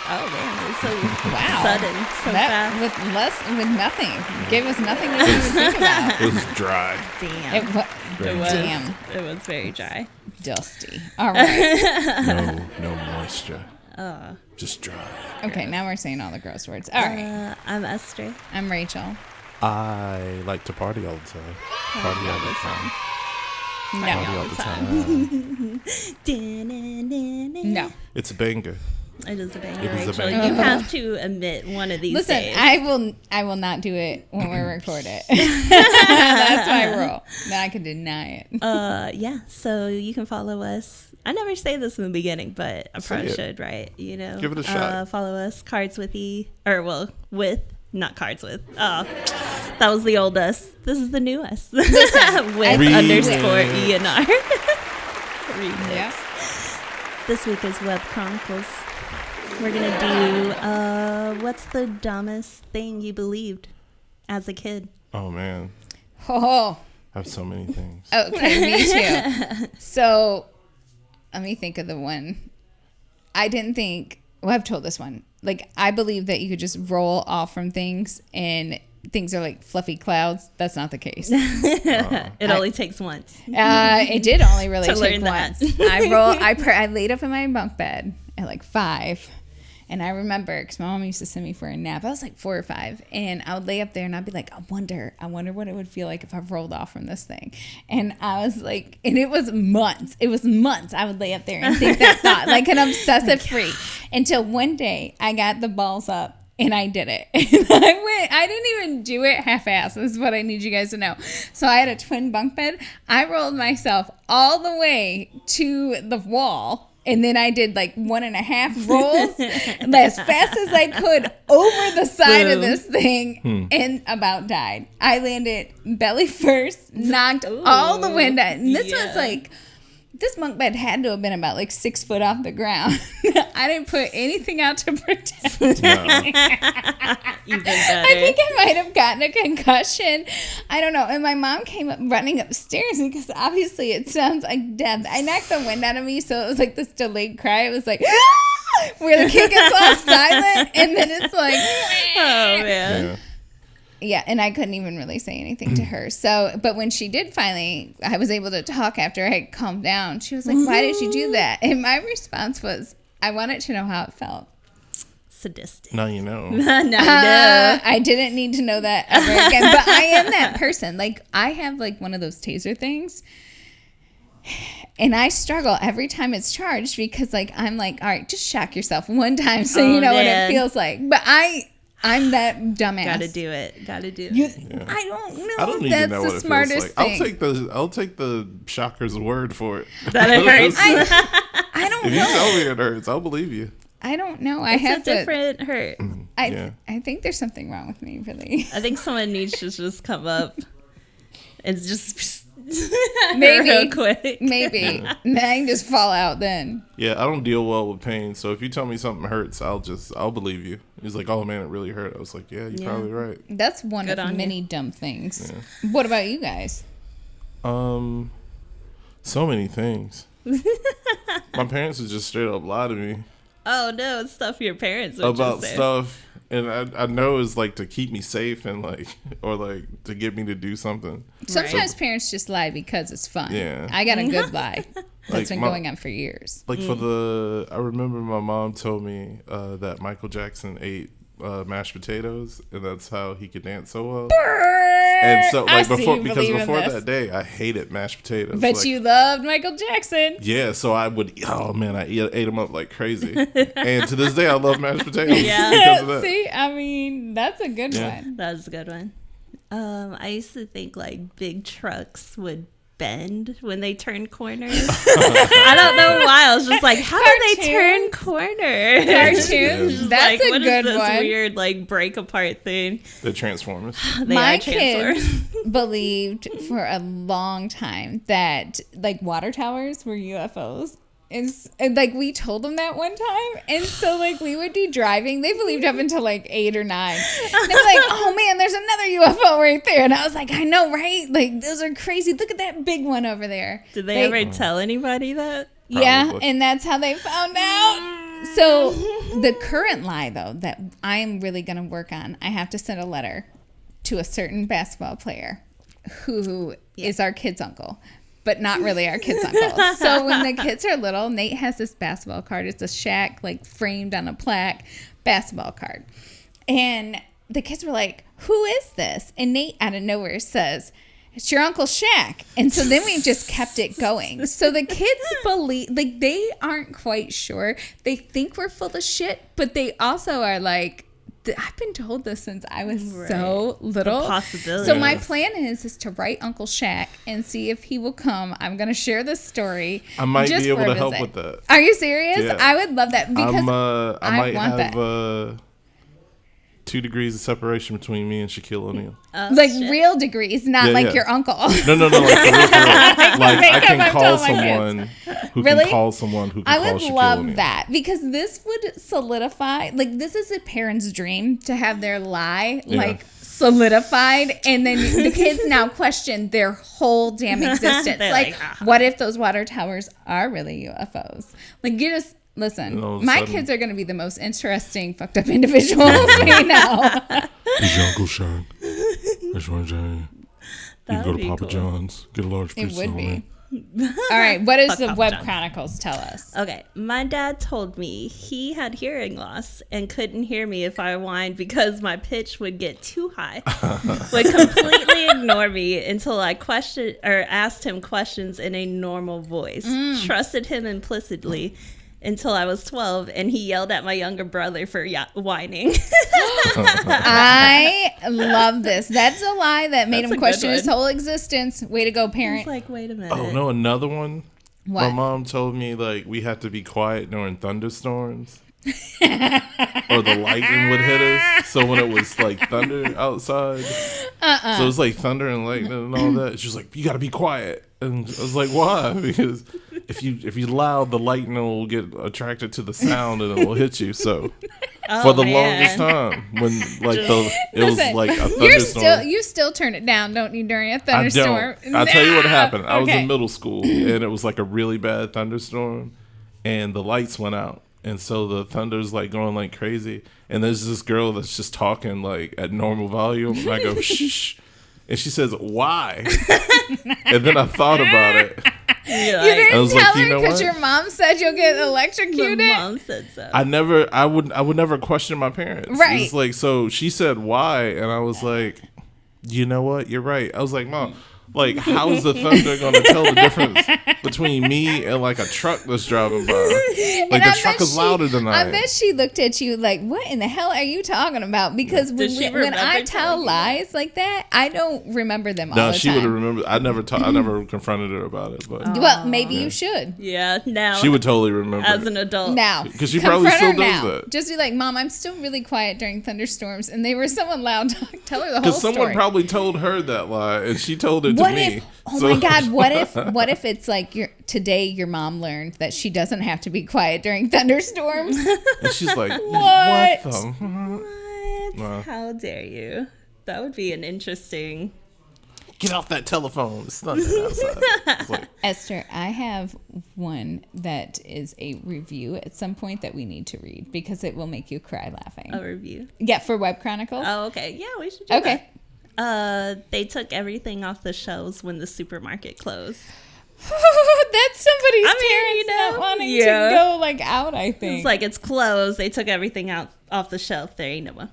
Oh man, it's so Wow. sudden, so fast. With nothing. Gave us nothing to even think about. It was dry. Damn. It was. Damn. It was very dry. Dusty. All right. No moisture. Just dry. Okay, now we're saying all the gross words. All right. I'm Esther. I'm Rachel. I like to party all the time. Party all the time. No. Party all the time. No. It's a banger. It is a banger, It is a Rachel. banger. You have to admit one of these Listen, days. I will not do it when we record it. That's my rule. Then I can deny it. Yeah, so you can follow us. I never say this in the beginning, but I probably it. should, right? You know, Give it a shot. Follow us, Cards with E, or well, with, not Cards with. Oh, that was the old us. This is the new us. with underscore E and R. Remix. Yeah. This week is Web Chronicles. We're gonna do what's the dumbest thing you believed as a kid? Oh man, Oh, I have so many things. okay, me too. So, let me think of the one. I didn't think, well, I've told this one. Like, I believe that you could just roll off from things and things are like fluffy clouds. That's not the case. It only takes once. It did once really To take learn that. once. I laid up in my bunk bed at like 5. And I remember, because my mom used to send me for a nap. I was like 4 or 5. And I would lay up there and I'd be like, I wonder what it would feel like if I rolled off from this thing. And I was like, and it was months. I would lay up there and think that thought, like an obsessive freak. Until one day I got the balls up and I did it. And I didn't even do it half-assed. This is what I need you guys to know. So I had a twin bunk bed. I rolled myself all the way to the wall. And then I did like 1.5 rolls as fast as I could over the side of this thing and about died. I landed belly first, knocked all the wind out. And this was like, this bunk bed had to have been about like 6 foot off the ground. I didn't put anything out to protect me. Even better. I think I might have gotten a concussion. I don't know. And my mom came up running upstairs because obviously it sounds like death. I knocked the wind out of me, so it was like this delayed cry. It was like, where the kid gets all silent, and then it's like, Oh man. Yeah. yeah, and I couldn't even really say anything to her. So, but when she did finally, I was able to talk after I had calmed down. She was like, why did you do that? And my response was, I wanted to know how it felt. Sadistic. Now you know. I didn't need to know that ever again. But I am that person. Like, I have like one of those taser things. And I struggle every time it's charged because like, I'm like, all right, just shock yourself one time so you know what it feels like. But I'm that dumbass. Gotta do it. I don't know I don't if need that's to know the what it smartest feels like. thing. I'll take the shocker's word for it. That it hurts. I don't If you know. tell me it hurts, I'll believe you. I don't know. It's a different hurt. I think there's something wrong with me, really. I think someone needs to just come up and just Maybe. real quick. Maybe. Then I can just fall out then. Yeah, I don't deal well with pain, so if you tell me something hurts, I'll believe you. He's like, oh man, it really hurt. I was like, yeah, you're probably right. That's one Good of on many dumb things. Yeah. What about you guys? So many things. My parents would just straight up lie to me Oh no, it's stuff your parents would about just say. stuff, and I know it's like to keep me safe and like, or like to get me to do something. Sometimes parents just lie because it's fun. Yeah. I got a good lie. That's Like been going on for years. Like I remember my mom told me that Michael Jackson ate mashed potatoes, and that's how he could dance so well. And so, like before that day, I hated mashed potatoes. But like, you loved Michael Jackson. Yeah, so I would. Oh man, I ate them up like crazy. And to this day, I love mashed potatoes. Yeah. Because of that. See, I mean, that's a good one. That's a good one. I used to think like big trucks would bend when they turn corners. I don't know why. I was just like, how do they turn corners? Cartoons. That's like, a what good is this one. Weird like break apart thing. The Transformers. They My are Transformers. kids believed for a long time that like water towers were UFOs. And like we told them that one time, and so like we would be driving. They believed up until like 8 or 9. And they were like, "Oh man, there's another UFO right there." And I was like, "I know, right? Like those are crazy. Look at that big one over there." Did they ever tell anybody that? Yeah, Probably. and that's how they found out. So the current lie, though, that I'm really going to work on, I have to send a letter to a certain basketball player who is our kid's uncle, but not really our kid's uncle. So when the kids are little, Nate has this basketball card. It's a Shaq, like, framed on a plaque basketball card. And the kids were like, who is this? And Nate out of nowhere says, it's your Uncle Shaq. And so then we just kept it going. So the kids believe, like, they aren't quite sure. They think we're full of shit, but they also are like, I've been told this since I was so little. The possibility. So my plan is to write Uncle Shaq and see if he will come. I'm going to share this story. I might be able to help with that. Are you serious? Yeah. I would love that because I might have 2 degrees of separation between me and Shaquille O'Neal. Like real degrees, not your uncle. No, like for real. Like I can call someone who can call someone who can call Shaquille O'Neal. I would love that because this would solidify, like this is a parent's dream to have their lie like solidified, and then the kids now question their whole damn existence. Like, what if those water towers are really UFOs? Like you just... Listen, my kids are going to be the most interesting, fucked up individuals right now. It's your Uncle Shaq. That's what I'm saying. You can go to Papa John's, get a large pizza. It would be. All right, what does the Web Chronicles tell us? Okay, my dad told me he had hearing loss and couldn't hear me if I whined because my pitch would get too high. Would completely ignore me until I questioned or asked him questions in a normal voice. Trusted him implicitly until I was 12, and he yelled at my younger brother for whining. I love this. That's a lie that made him question his whole existence. Way to go, parent. He's like, wait a minute. Oh, no, another one? What? My mom told me, like, we had to be quiet during thunderstorms. Or the lightning would hit us. So when it was, like, thunder outside. So it was, like, thunder and lightning and all that. She was like, you got to be quiet. And I was like, why? Because if you loud, the lightning will get attracted to the sound and it will hit you. So for the longest time, when like was like a thunderstorm, you still turn it down, don't you? During a thunderstorm, I don't. I'll tell you what happened. I was in middle school and it was like a really bad thunderstorm, and the lights went out, and so the thunder's like going like crazy, and there's this girl that's just talking like at normal volume, and I go shh. And she says, why? And then I thought about it. You didn't tell her because your mom said you'll get electrocuted? My mom said so. I would never question my parents. Right. It's like, so she said, why? And I was like, you know what? You're right. I was like, Mom, like, how is the thunder going to tell the difference between me and, like, a truck that's driving by? Like, the truck is louder than I am. I bet she looked at you like, what in the hell are you talking about? Because when I tell lies like that, I don't remember them all the time. No, she would have remembered. I never confronted her about it. But well, maybe you should. Yeah, now. She would totally remember as an adult. Now. Because she probably still does that. Just be like, Mom, I'm still really quiet during thunderstorms, and they were someone loud. Tell her the whole story. Because someone probably told her that lie, and she told it to me. My God, what if it's like today your mom learned that she doesn't have to be quiet during thunderstorms? And she's like, what the? What? How dare you? That would be an interesting... Get off that telephone. It's thunder outside. It's like... Esther, I have one that is a review at some point that we need to read because it will make you cry laughing. A review? Yeah, for Web Chronicles. Oh, okay. Yeah, we should do that. They took everything off the shelves when the supermarket closed. That's somebody's parents not wanting to go like out, I think. It's like it's closed. They took everything out off the shelf. There ain't no more.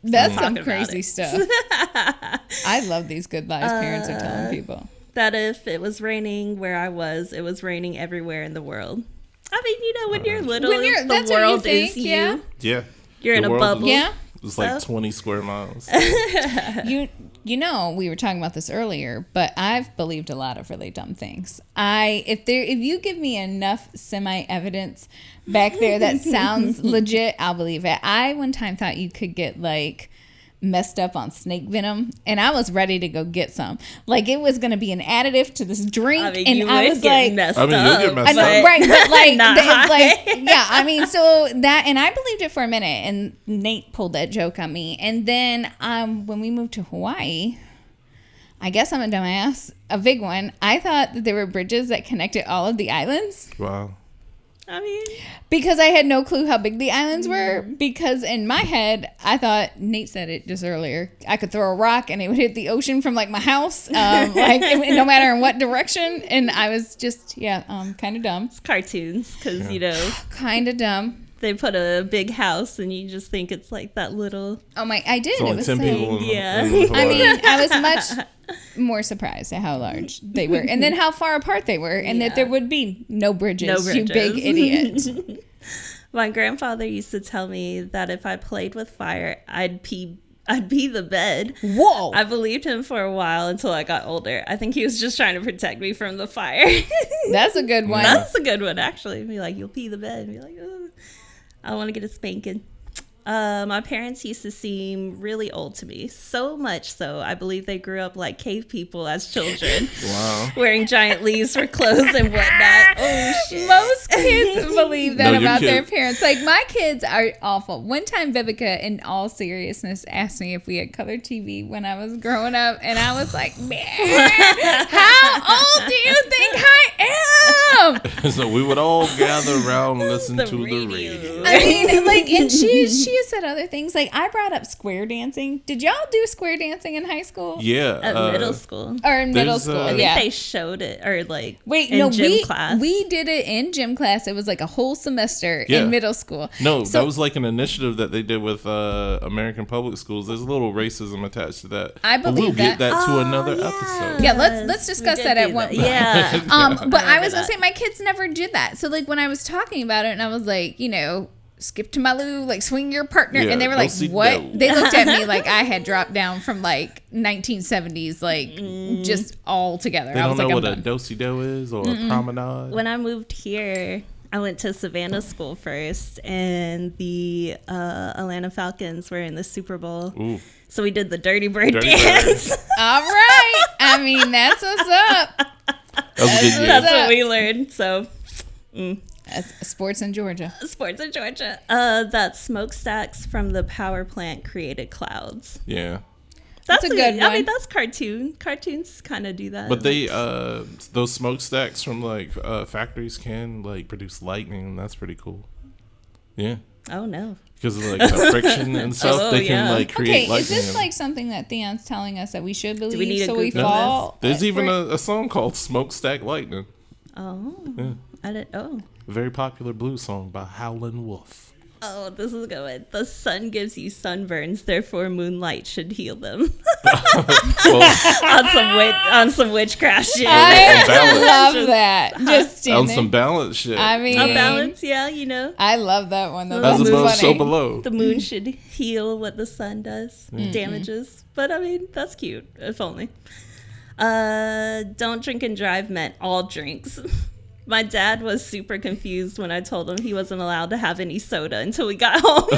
That's some crazy stuff. I love these good lies parents are telling people. That if it was raining where I was, it was raining everywhere in the world. I mean, when you're little, the world is you. Yeah. You're in a bubble. Yeah. It's like 20 square miles. You know, we were talking about this earlier, but I've believed a lot of really dumb things. If you give me enough semi-evidence back there that sounds legit, I'll believe it. I one time thought you could get like messed up on snake venom, and I was ready to go get some. Like it was going to be an additive to this drink, and I was like, you'll get messed up. Right? But yeah. I mean, so that, and I believed it for a minute, and Nate pulled that joke on me, and then when we moved to Hawaii, I guess I'm a dumbass, a big one. I thought that there were bridges that connected all of the islands. Wow. I mean, because I had no clue how big the islands were. Because in my head, I thought, Nate said it just earlier, I could throw a rock and it would hit the ocean from like my house, like no matter in what direction. And I was just, kind of dumb. it's cartoons because, you know, Kind of dumb. they put a big house and you just think it's like that little. Oh my, I did. It's It only was 10 like, people. Yeah. In Hawaii. I mean, I was much more surprised at how large they were, and then how far apart they were, and that there would be no bridges. You big idiot. My grandfather used to tell me that if I played with fire, I'd be the bed. Whoa! I believed him for a while until I got older. I think he was just trying to protect me from the fire. That's a good one. That's a good one, actually. Be like, you'll pee the bed. Be like, oh, I want to get a spanking. My parents used to seem really old to me, so much so I believe they grew up like cave people as children. Wow. Wearing giant leaves for clothes and whatnot. Oh shit! Most kids believe that No, your about their kid- parents. Like, my kids are awful. One time, Vivica, in all seriousness, asked me if we had color TV when I was growing up, and I was like, man, how old do you think I am? So we would all gather around and listen The to the radio. radio. I mean, like, and she has said other things. Like, I brought up square dancing. Did y'all do square dancing in high school? Yeah. At middle school. Or in middle There's, school? I think Yeah. they showed it, or like Wait, in no, gym class. we did it in gym class. It was like a whole semester Yeah. in middle school. No, So- that was like an initiative that they did with American public schools. There's a little racism attached to that. I But we'll believe get that. that to another yeah. episode. Yeah, let's We discuss did that at do one that. point. Yeah. But I remember was gonna that. say my kids never did that. So like when I was talking about it, and I was like, you know, skip to my loo, like swing your partner, Yeah, and they were go like, see what? Dell. They looked at me like I had dropped down from like 1970s, like just all together. They I don't was know like, what I'm a done. do-si-do is or a promenade. When I moved here, I went to Savannah School first, and the Atlanta Falcons were in the Super Bowl. Ooh. So we did the Dirty Bird Dirty dance. All right. I mean, that's what's up. That was a good year. That's up? what we learned. So That's sports in Georgia. sports in Georgia. That smokestacks from the power plant created clouds. Yeah. That's a good I one. mean, that's cartoon. Cartoons kind of do that. But they, those smokestacks from like factories can like produce lightning, and that's pretty cool. Yeah. Oh no. Because of like the friction and stuff, Oh, they can yeah. like create Okay, is lightning. this and- like something that Theon's telling us that we should believe we need to so we Google fall? There's even for- a song called Smokestack Lightning. Oh. Yeah. I didn't. Oh. A very popular blues song by Howlin' Wolf. Oh, this is good. The sun gives you sunburns, therefore moonlight should heal them. Well, on some witchcraft shit. I balance. love that. Just on standing. some balance shit. I mean, A balance, yeah, you know. I love that one though. As That's above, funny. so below. The moon should heal what the sun does, damages. But I mean, that's cute, if only. Don't drink and drive meant all drinks. My dad was super confused when I told him he wasn't allowed to have any soda until we got home.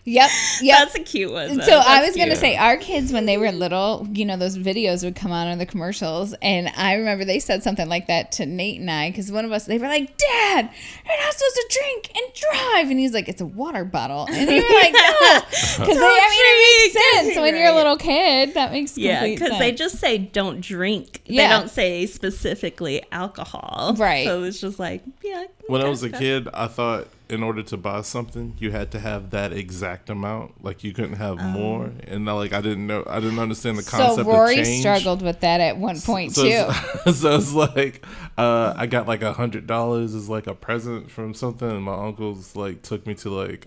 Yep. That's a cute one. Though. So I That's was going to cute. say, our kids, when they were little, you know, those videos would come on in the commercials. And I remember they said something like that to Nate and I, because one of us, they were like, Dad, you're not supposed to drink and drive. And he's like, it's a water bottle. And we were like, no. Because, I mean, it makes sense. When you're a Right. little kid, that makes Yeah, complete sense. because they just say don't drink. Yeah. They don't say specifically alcohol. Right. So it's just like, yeah. When I was a okay. kid, I thought in order to buy something, you had to have that exact amount. Like you couldn't have more. And I didn't understand the concept So Rory of change. struggled with that at one point, So too. so it's like I got like $100 as like a present from something, and my uncles like took me to like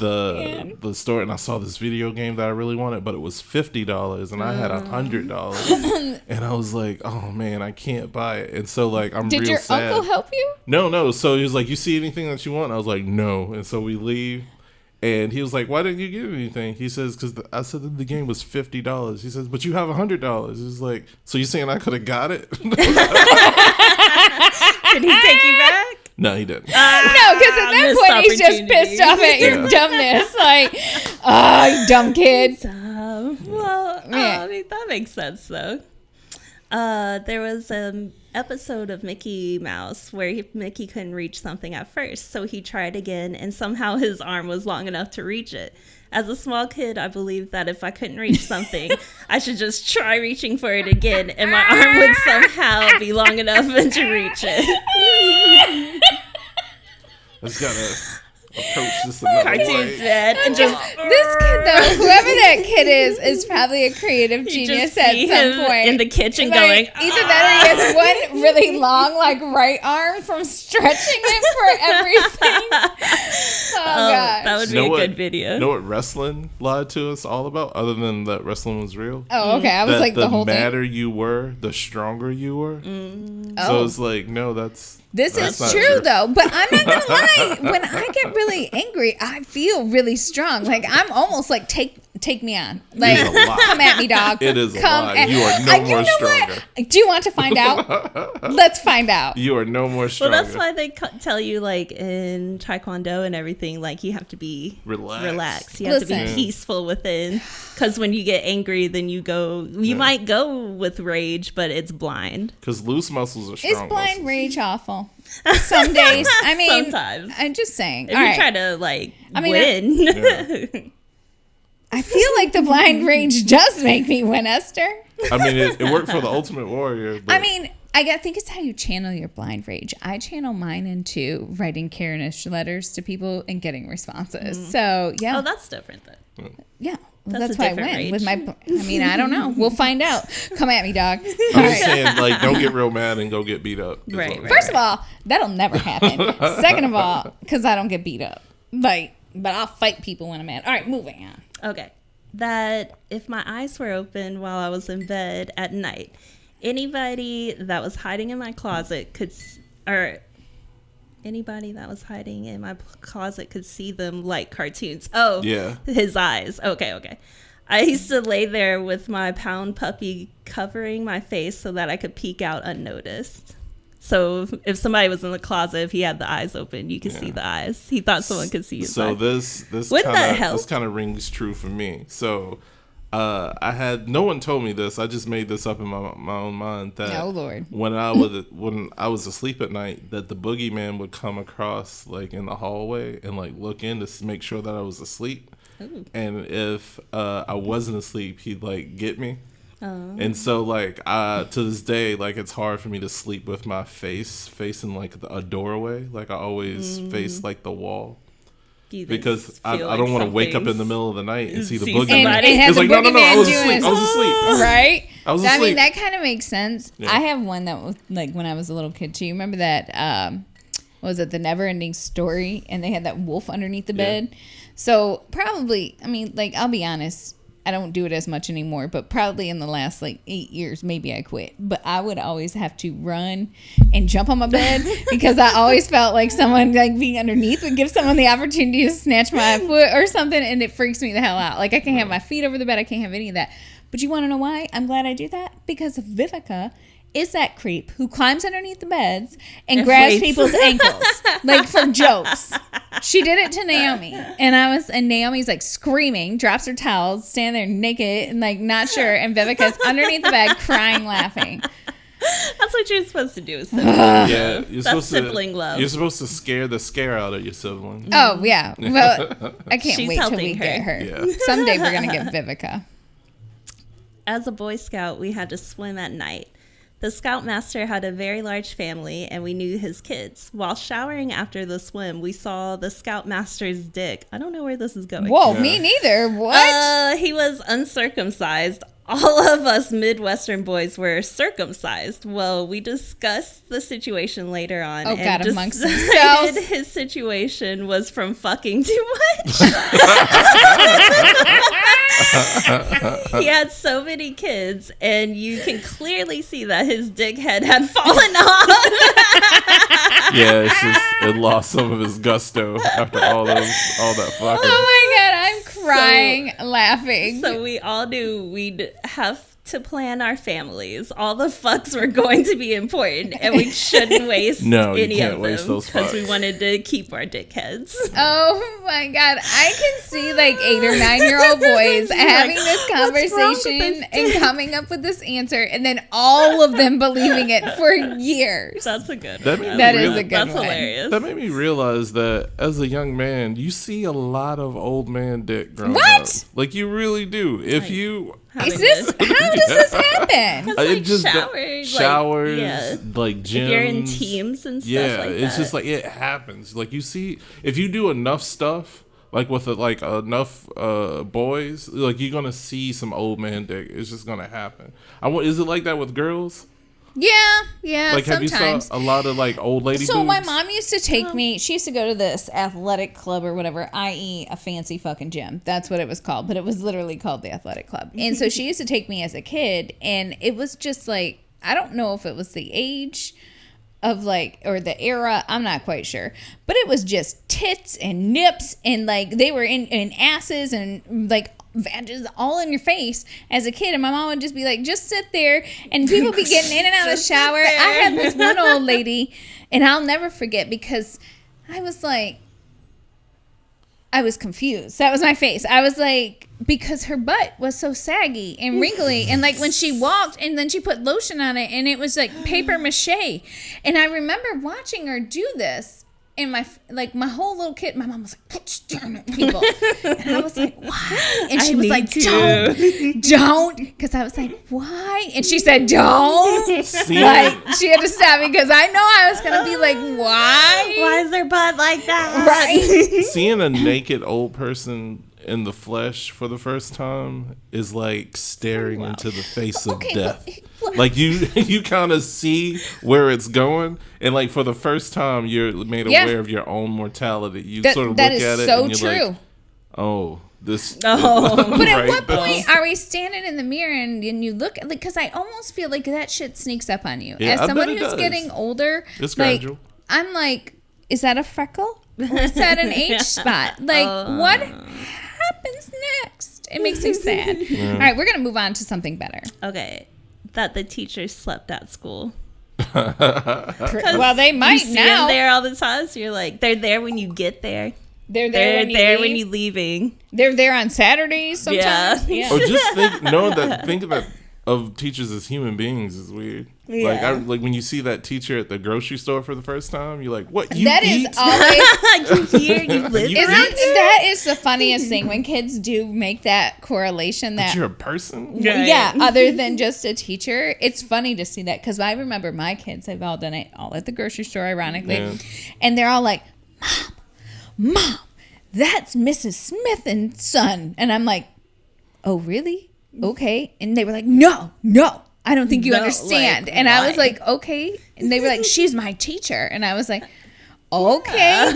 the store, and I saw this video game that I really wanted, but it was $50 and I had $100, and I was like, oh man, I can't buy it. And so like I'm Did real your sad. uncle help you? No. So he was like, you see anything that you want? I was like, no. And so we leave. And he was like, why didn't you get anything? He says, because I said that the game was $50. He says, but you have $100. He's like, so you saying I could have got it? Did he take you back? No, he didn't. No, because at that missed point he's just opportunity. pissed off at your Yeah. dumbness. Like, oh, you dumb kid. Well, Yeah. I mean, that makes sense though. There was episode of Mickey Mouse where Mickey couldn't reach something at first, so he tried again, and somehow his arm was long enough to reach it. As a small kid, I believed that if I couldn't reach something, I should just try reaching for it again, and my arm would somehow be long enough to reach it. Let's gotta approach this another Cartoons, way. man. And just This kid, though, whoever that kid is probably a creative genius at some point. in the kitchen Like, going, either that or he has one really long, like, right arm from stretching it for everything. Oh, gosh. that would be a good video. You know what wrestling lied to us all about, other than that wrestling was real? Oh, okay. I was like, the whole the thing. madder you were, the stronger you were. So it's like, no, that's This that's is not true, though. But I'm not going to lie. When I get really angry, I feel really strong. Like, I'm almost like, take me on. Like, It is a lie. come at me, dog. It is a Come lie. at- You are no You more know stronger. what? Do you want to find out? Let's find out. You are no more Well, stronger. that's why they tell you, like, in Taekwondo and everything, like, you have to be relaxed. You have to be Listen. peaceful within. Because when you get angry, then you might go with rage, but it's blind. Because loose muscles are strong Is blind muscles. rage awful? Some days. I mean, Sometimes. I'm just saying. If All you right. try to, like, I mean, win. I feel like the blind rage does make me win, Esther. I mean, it worked for the Ultimate Warrior. But I mean, I think it's how you channel your blind rage. I channel mine into writing Karenish letters to people and getting responses. So, yeah. Oh, that's different, then. Yeah. Well, That's that's a why I different win rage. with my. I mean, I don't know. We'll find out. Come at me, dog. I'm just saying, like, don't get real mad and go get beat up. is Right, all I'm right. First of all, that'll never happen. Second of all, because I don't get beat up. Like, but I'll fight people when I'm mad. All right, moving on. Okay. That if my eyes were open while I was in bed at night, anybody that was hiding in my closet could see them like cartoons. Oh, Yeah. his eyes. Okay. I used to lay there with my pound puppy covering my face so that I could peek out unnoticed. So if somebody was in the closet, if he had the eyes open, you could see the eyes. He thought someone could see his eyes. this Wouldn't that help? kind of rings true for me. So I had no one told me this. I just made this up in my own mind that Oh, Lord. when I was asleep at night, that the boogeyman would come across like in the hallway and like look in to make sure that I was asleep. Ooh. And if I wasn't asleep, he'd like get me. Oh. And so, like, to this day, like, it's hard for me to sleep with my face facing, like, a doorway. Like, I always face, like, the wall. Because I don't want to wake up in the middle of the night and see the boogeyman. And have It's the like, no, I was boogeyman asleep. I was asleep. Right? I was I mean, asleep. that kind of makes sense. Yeah. I have one that was like when I was a little kid too. You remember that? What was it, The Never Ending Story? And they had that wolf underneath the bed. So probably, I mean, like, I'll be honest, I don't do it as much anymore, but probably in the last like 8 years, maybe I quit. But I would always have to run and jump on my bed because I always felt like someone like being underneath would give someone the opportunity to snatch my foot or something, and it freaks me the hell out. Like, I can't have my feet over the bed. I can't have any of that. But you want to know why? I'm glad I do that because Vivica is that creep who climbs underneath the beds and grabs waits. people's ankles, like for jokes. She did it to Naomi, and Naomi's like screaming, drops her towels, standing there naked and like not sure, and Vivica's underneath the bed crying, laughing. That's what you're supposed to do. Is Yeah, you're That's supposed sibling to. love. You're supposed to scare the scare out of your sibling. Oh yeah, well I can't She's wait till helping we get her. Yeah. Someday we're gonna get Vivica. As a Boy Scout, we had to swim at night. The Scoutmaster had a very large family, and we knew his kids. While showering after the swim, we saw the Scoutmaster's dick. I don't know where this is going. Whoa, Yeah. me neither. What? He was uncircumcised. All of us Midwestern boys were circumcised. Well, we discussed the situation later on. Oh, God, amongst decided themselves. his situation was from fucking too much. He had so many kids, and you can clearly see that his dick head had fallen off. Yeah, it's just it lost some of its gusto after all that fucking. Oh my God, I'm crying, laughing. So we all knew we'd have to plan our families. All the fucks were going to be important, and we shouldn't waste any of them because we wanted to keep our dickheads. Oh my God. I can see like 8 or 9-year-old boys having this conversation and coming up with this answer, and then all of them believing it for years. That's a good one. That is a good one. That's hilarious. That made me realize that as a young man, you see a lot of old man dick growing up. Like, you really do. If you... How does this happen? Like showers, like gyms. If you're in teams and stuff like that. Yeah, it's just like it happens. Like, you see, if you do enough stuff, like with enough boys, like you're gonna see some old man dick. It's just gonna happen. Is it like that with girls? Yeah. Like, sometimes. have you saw a lot of like old lady So boobs? my mom used to take me. She used to go to this athletic club or whatever, i.e., a fancy fucking gym. That's what it was called, but it was literally called the athletic club. And so she used to take me as a kid, and it was just like, I don't know if it was the age of like, or the era, I'm not quite sure, but it was just tits and nips, and like they were in asses and like vages all in your face as a kid. And my mom would just be like, just sit there, and people be getting in and out of the shower. I had this one old lady, and I'll never forget, because I was like, I was confused. That was my face. I was like, because her butt was so saggy and wrinkly, and like when she walked, and then she put lotion on it, and it was like paper mache. And I remember watching her do this. And my whole little kid, my mom was like, quit staring at people. And I was like, why? And she was like, don't. Because I was like, why? And she said, don't. Like, she had to stop me, because I know I was going to be like, why? Why is their butt like that? Right. Seeing a naked old person in the flesh for the first time is like staring into the face of death. Like, you kind of see where it's going, and like for the first time you're made aware of your own mortality. You sort of look at it and you're true. Like, oh, this. Oh. But at what point are we standing in the mirror and you look, like, because I almost feel like that shit sneaks up on you. Yeah, as someone who's getting older, it's like, gradual. I'm like, is that a freckle? Or is that an H spot? Like, what happens next? It makes me sad. All right, we're gonna move on to something better. Okay, that the teachers slept at school. Well, they might see now. Them there all the time. So you're like, they're there when you get there. They're there when you're leaving. They're there on Saturdays sometimes. Yeah. Or just thinking that of teachers as human beings is weird. Yeah. Like when you see that teacher at the grocery store for the first time, you're like, "What? You that eat? Is always you live here? That is the funniest thing when kids do make that correlation. That but you're a person. Right. Yeah, other than just a teacher. It's funny to see that, because I remember my kids have all done it all at the grocery store, ironically, and they're all like, "Mom, that's Mrs. Smith and son," and I'm like, "Oh, really? Okay." And they were like, no, I don't think you understand. Like, and why? I was like, okay. And they were like, she's my teacher. And I was like, okay.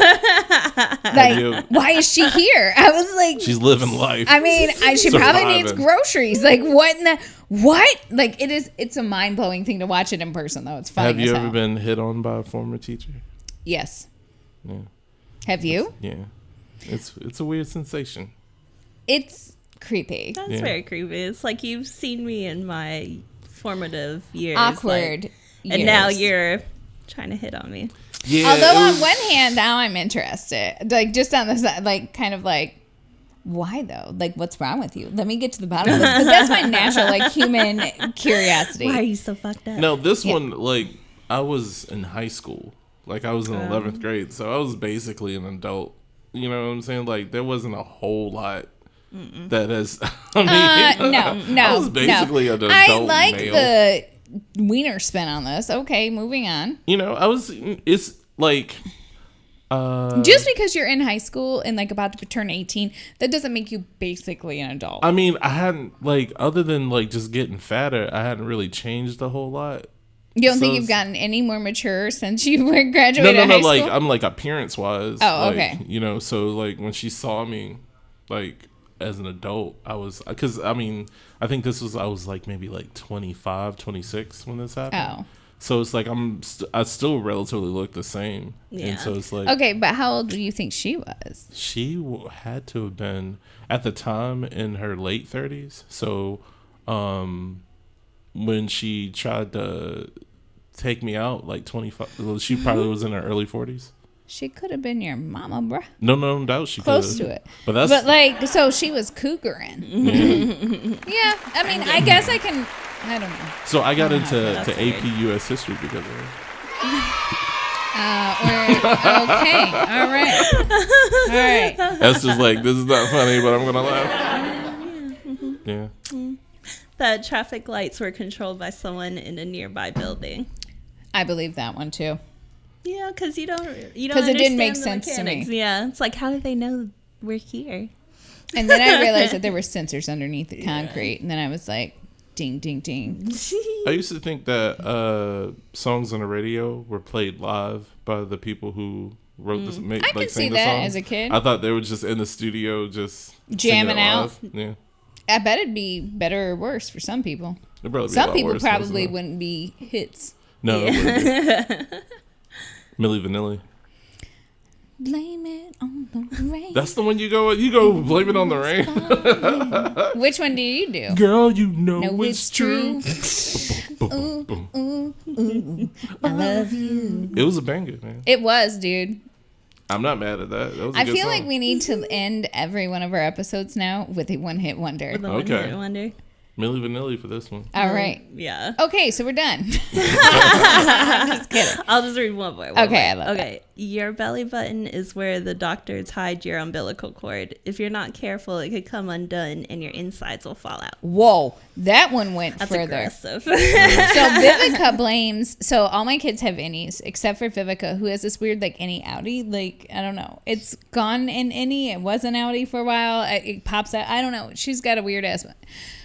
Like, why is she here? I was like, she's living life. I mean, she probably needs groceries. Like, what in the, what? Like, it's a mind-blowing thing to watch it in person, though. It's funny. Have you ever been hit on by a former teacher? Yes. Yeah. Have you? Yeah. It's a weird sensation. It's creepy. That's very creepy. It's like you've seen me in my formative years. Awkward years. And now you're trying to hit on me. Yeah. Although on one hand, now I'm interested. Like, just on the side, like, kind of like, why though? Like, what's wrong with you? Let me get to the bottom of this. But that's my natural, like, human curiosity. Why are you so fucked up? No, this one, like, I was in high school. Like, I was in 11th grade. So I was basically an adult. You know what I'm saying? Like, there wasn't a whole lot that is. I mean, no. I was basically an adult I male. The wiener spin on this. Okay, moving on. You know, it's like. Just because you're in high school and like about to turn 18, that doesn't make you basically an adult. I mean, I hadn't, like, other than like just getting fatter, I hadn't really changed a whole lot. You don't think you've gotten any more mature since you graduated high school? Like, I'm like appearance wise. Oh, like, okay. You know, so like when she saw me, like as an adult, I was, because I mean, I think I was like maybe like 25, 26 when this happened. Oh. So it's like I still relatively look the same. Yeah. And so it's like. Okay, but how old do you think she was? She had to have been at the time in her late 30s. So, when she tried to take me out, like 25. Well, she probably was in her early 40s. She could have been your mama, bruh. No doubt she close could. to it. But like, so she was cougaring. Yeah, I mean, I guess I can. I don't know. So I got into AP US history because of her. Okay, all right. That's just like, this is not funny, but I'm gonna laugh. Yeah. That traffic lights were controlled by someone in a nearby building. I believe that one too. Yeah, because you don't because it didn't make sense mechanics. to me. Yeah, it's like, how did they know we're here? And then I realized that there were sensors underneath the concrete, and then I was like, ding, ding, ding. I used to think that songs on the radio were played live by the people who wrote this. I could see that as a kid. I thought they were just in the studio just jamming out. Yeah. I bet it'd be better or worse for some people. Some people probably wouldn't be hits. No, it wouldn't be. Milli Vanilli. Blame it on the rain. That's the one you go blame it on the rain. Which one do you do? Girl, you know it's true. Ooh, ooh, ooh, I love you. It was a banger, man. It was, dude. I'm not mad at that. That was a I good feel song. like we need to end every one of our episodes now with a one-hit wonder. With a Okay. one-hit wonder. Milli Vanilli for this one. All right. Yeah. Okay, so we're done. I'm just kidding. I'll just read one more. Okay, I love that. Your belly button is where the doctor tied your umbilical cord. If you're not careful, it could come undone and your insides will fall out. Whoa, that one went That's further. aggressive. So Vivica blames. So all my kids have innies except for Vivica, who has this weird like innie outie. Like I don't know, it's gone in innie. It was an outie for a while. It pops out. I don't know. She's got a weird ass.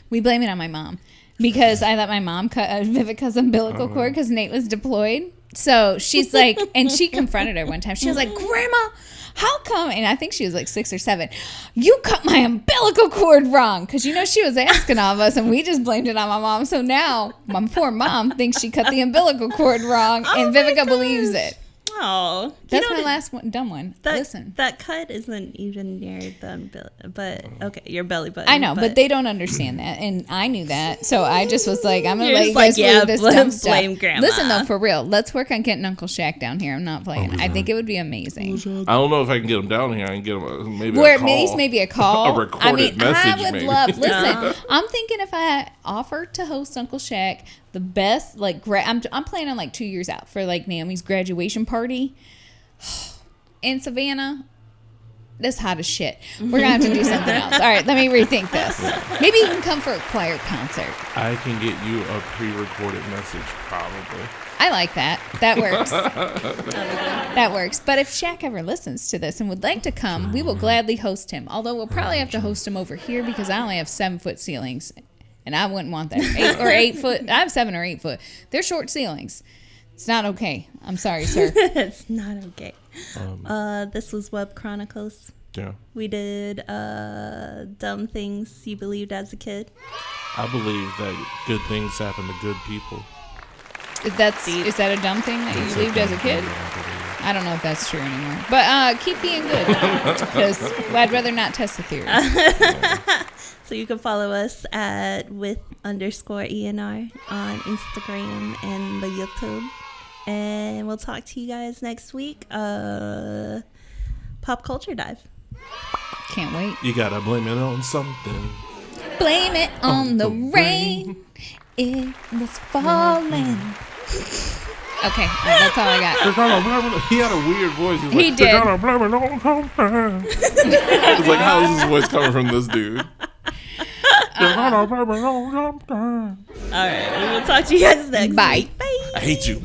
We blame it on my mom because I let my mom cut Vivica's umbilical cord because Nate was deployed. So she's like, and she confronted her one time. She was like, "Grandma, how come?" And I think she was like 6 or 7. You cut my umbilical cord wrong because she was asking all of us, and we just blamed it on my mom. So now my poor mom thinks she cut the umbilical cord wrong, and Vivica believes it. Oh, that's my last one, dumb one. Listen, that cut isn't even near the umbilical, but okay, your belly button. I know, but they don't understand that, and I knew that, so I just was like, I'm gonna let you guys believe this dumb stuff. Blame Grandma. Listen though, for real, let's work on getting Uncle Shaq down here. I'm not playing. I think it would be amazing. I don't know if I can get him down here. I can get him maybe Where a call. at least maybe a call. A recorded message. I would maybe. love. Listen, I'm thinking if I offer to host Uncle Shaq, the best like I'm planning on like 2 years out for like Naomi's graduation party. In Savannah, this hot as shit. We're gonna have to do something else. All right, let me rethink this. Maybe you can come for a choir concert. I can get you a pre-recorded message, probably. I like that. That works. That works. But if Shaq ever listens to this and would like to come, we will gladly host him. Although we'll probably have to host him over here because I only have 7-foot ceilings, and I wouldn't want that. 8 foot. I have 7 or 8 foot. They're short ceilings. It's not okay. I'm sorry, sir. It's not okay. This was Web Chronicles. Yeah. We did dumb things you believed as a kid. I believe that good things happen to good people. Is that a dumb thing that you believed as a kid? I don't know if that's true anymore. But keep being good. Because I'd rather not test the theory. So you can follow us at with_ENR on Instagram and the YouTube. And we'll talk to you guys next week. Pop culture dive. Can't wait. You gotta blame it on something. Blame it on the rain. It was falling. Okay, that's all I got. He had a weird voice. He like, did. It's like, how is this voice coming from this dude? All right, we will talk to you guys next Bye. week. Bye. I hate you.